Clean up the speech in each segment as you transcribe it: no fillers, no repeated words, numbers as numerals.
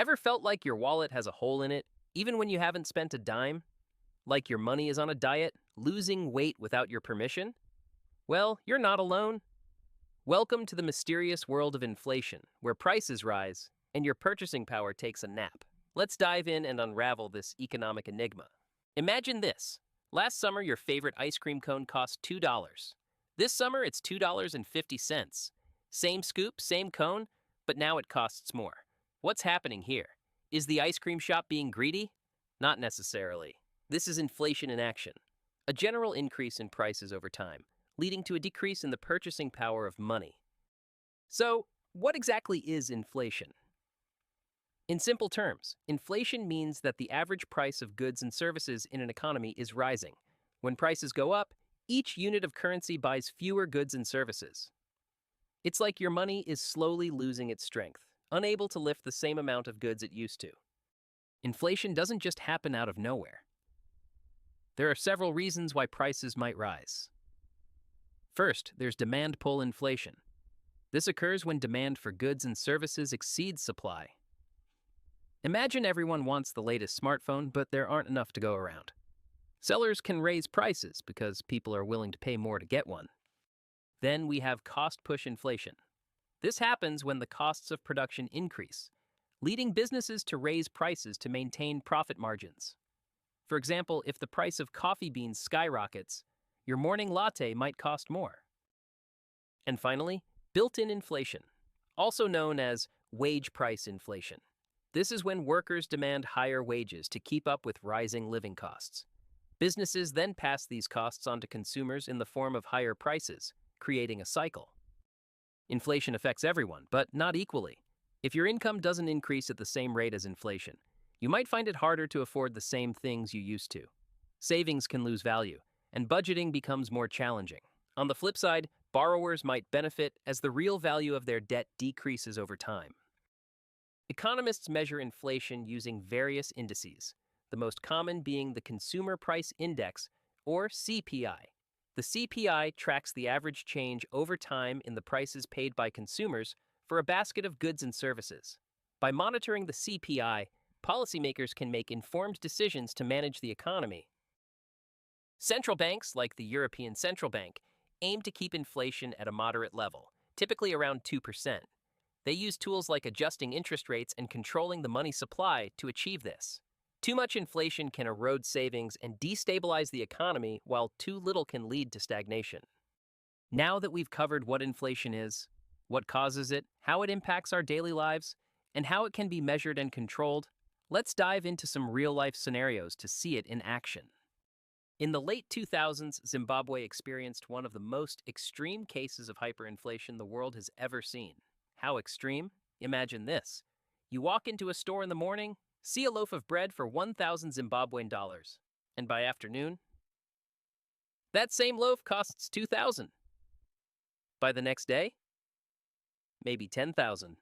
Ever felt like your wallet has a hole in it, even when you haven't spent a dime? Like your money is on a diet, losing weight without your permission? Well, you're not alone. Welcome to the mysterious world of inflation, where prices rise and your purchasing power takes a nap. Let's dive in and unravel this economic enigma. Imagine this. Last summer, your favorite ice cream cone cost $2. This summer, it's $2.50. Same scoop, same cone, but now it costs more. What's happening here? Is the ice cream shop being greedy? Not necessarily. This is inflation in action. A general increase in prices over time, leading to a decrease in the purchasing power of money. So, what exactly is inflation? In simple terms, inflation means that the average price of goods and services in an economy is rising. When prices go up, each unit of currency buys fewer goods and services. It's like your money is slowly losing its strength, unable to lift the same amount of goods it used to. Inflation doesn't just happen out of nowhere. There are several reasons why prices might rise. First, there's demand pull inflation. This occurs when demand for goods and services exceeds supply. Imagine everyone wants the latest smartphone, but there aren't enough to go around. Sellers can raise prices because people are willing to pay more to get one. Then we have cost push inflation. This happens when the costs of production increase, leading businesses to raise prices to maintain profit margins. For example, if the price of coffee beans skyrockets, your morning latte might cost more. And finally, built-in inflation, also known as wage price inflation. This is when workers demand higher wages to keep up with rising living costs. Businesses then pass these costs on to consumers in the form of higher prices, creating a cycle. Inflation affects everyone, but not equally. If your income doesn't increase at the same rate as inflation, you might find it harder to afford the same things you used to. Savings can lose value, and budgeting becomes more challenging. On the flip side, borrowers might benefit as the real value of their debt decreases over time. Economists measure inflation using various indices, the most common being the Consumer Price Index, or CPI. The CPI tracks the average change over time in the prices paid by consumers for a basket of goods and services. By monitoring the CPI, policymakers can make informed decisions to manage the economy. Central banks, like the European Central Bank, aim to keep inflation at a moderate level, typically around 2%. They use tools like adjusting interest rates and controlling the money supply to achieve this. Too much inflation can erode savings and destabilize the economy, while too little can lead to stagnation. Now that we've covered what inflation is, what causes it, how it impacts our daily lives, and how it can be measured and controlled, let's dive into some real-life scenarios to see it in action. In the late 2000s, Zimbabwe experienced one of the most extreme cases of hyperinflation the world has ever seen. How extreme? Imagine this. You walk into a store in the morning, see a loaf of bread for 1,000 Zimbabwean dollars, and by afternoon, that same loaf costs 2,000. By the next day, maybe 10,000.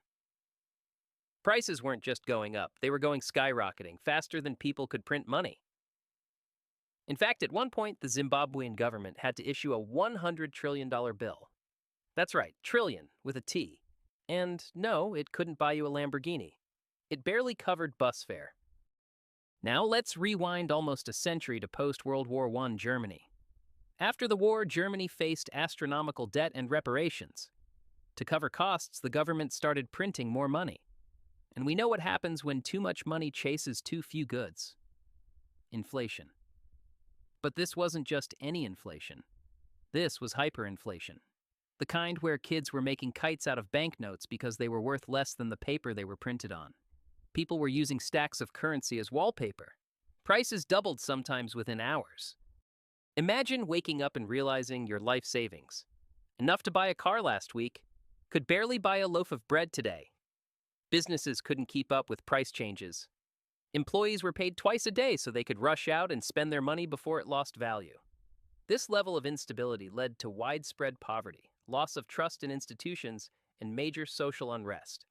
Prices weren't just going up, they were going skyrocketing, faster than people could print money. In fact, at one point, the Zimbabwean government had to issue a $100 trillion bill. That's right, trillion with a T. And no, it couldn't buy you a Lamborghini. It barely covered bus fare. Now let's rewind almost a century to post-World War I Germany. After the war, Germany faced astronomical debt and reparations. To cover costs, the government started printing more money. And we know what happens when too much money chases too few goods. Inflation. But this wasn't just any inflation. This was hyperinflation. The kind where kids were making kites out of banknotes because they were worth less than the paper they were printed on. People were using stacks of currency as wallpaper. Prices doubled sometimes within hours. Imagine waking up and realizing your life savings, enough to buy a car last week, could barely buy a loaf of bread today. Businesses couldn't keep up with price changes. Employees were paid twice a day so they could rush out and spend their money before it lost value. This level of instability led to widespread poverty, loss of trust in institutions, and major social unrest.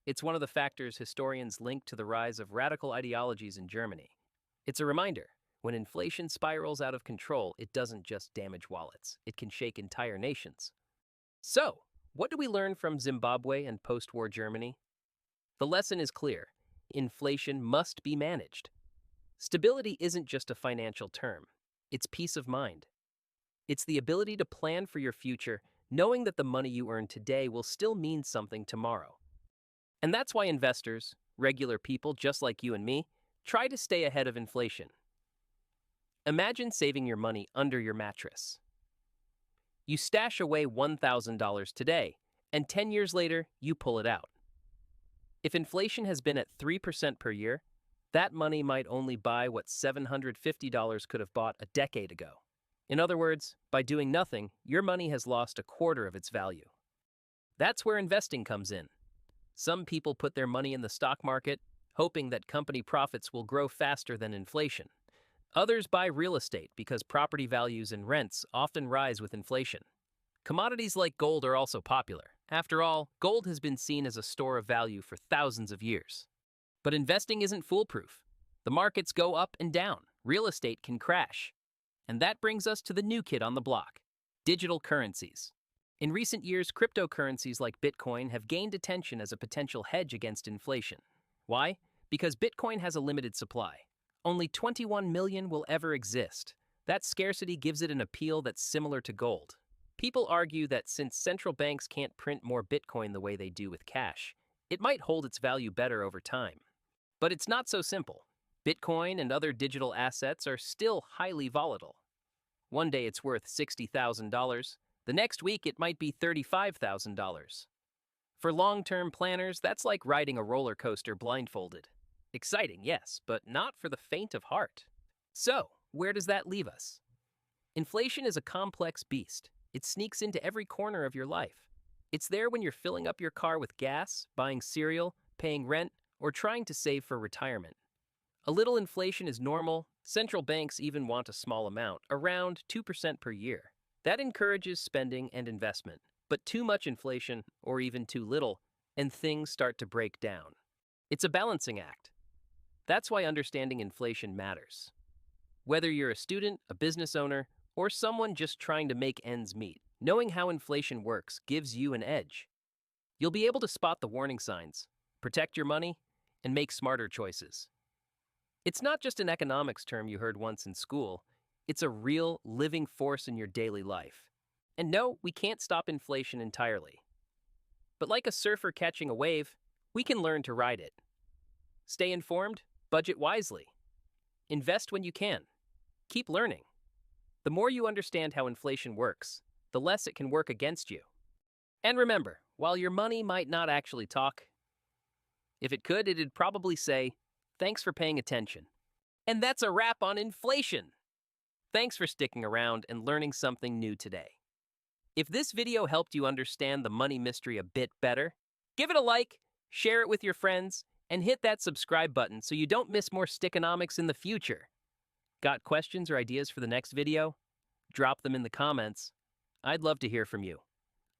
It's one of the factors historians link to the rise of radical ideologies in Germany. It's a reminder, when inflation spirals out of control, it doesn't just damage wallets, it can shake entire nations. So, what do we learn from Zimbabwe and post-war Germany? The lesson is clear. inflation must be managed. Stability isn't just a financial term, it's peace of mind. It's the ability to plan for your future, knowing that the money you earn today will still mean something tomorrow. And that's why investors, regular people just like you and me, try to stay ahead of inflation. Imagine saving your money under your mattress. You stash away $1,000 today, and 10 years later, you pull it out. If inflation has been at 3% per year, that money might only buy what $750 could have bought a decade ago. In other words, by doing nothing, your money has lost a quarter of its value. That's where investing comes in. Some people put their money in the stock market, hoping that company profits will grow faster than inflation. Others buy real estate because property values and rents often rise with inflation. Commodities like gold are also popular. After all, gold has been seen as a store of value for thousands of years. But investing isn't foolproof. The markets go up and down. Real estate can crash. And that brings us to the new kid on the block: digital currencies. In recent years, cryptocurrencies like Bitcoin have gained attention as a potential hedge against inflation. Why? Because Bitcoin has a limited supply. Only 21 million will ever exist. That scarcity gives it an appeal that's similar to gold. People argue that since central banks can't print more Bitcoin the way they do with cash, it might hold its value better over time. But it's not so simple. Bitcoin and other digital assets are still highly volatile. One day it's worth $60,000. The next week it might be $35,000. For long-term planners, that's like riding a roller coaster blindfolded. Exciting, yes, but not for the faint of heart. So, where does that leave us? Inflation is a complex beast. It sneaks into every corner of your life. It's there when you're filling up your car with gas, buying cereal, paying rent, or trying to save for retirement. A little inflation is normal. Central banks even want a small amount, around 2% per year. That encourages spending and investment. But too much inflation, or even too little, and things start to break down. It's a balancing act. That's why understanding inflation matters. Whether you're a student, a business owner, or someone just trying to make ends meet, knowing how inflation works gives you an edge. You'll be able to spot the warning signs, protect your money, and make smarter choices. It's not just an economics term you heard once in school. It's a real, living force in your daily life. And no, we can't stop inflation entirely. But like a surfer catching a wave, we can learn to ride it. Stay informed, budget wisely. Invest when you can. Keep learning. The more you understand how inflation works, the less it can work against you. And remember, while your money might not actually talk, if it could, it'd probably say, "Thanks for paying attention." And that's a wrap on inflation. Thanks for sticking around and learning something new today. If this video helped you understand the money mystery a bit better, give it a like, share it with your friends, and hit that subscribe button so you don't miss more Stickonomics in the future. Got questions or ideas for the next video? Drop them in the comments. I'd love to hear from you.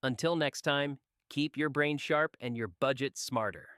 Until next time, keep your brain sharp and your budget smarter.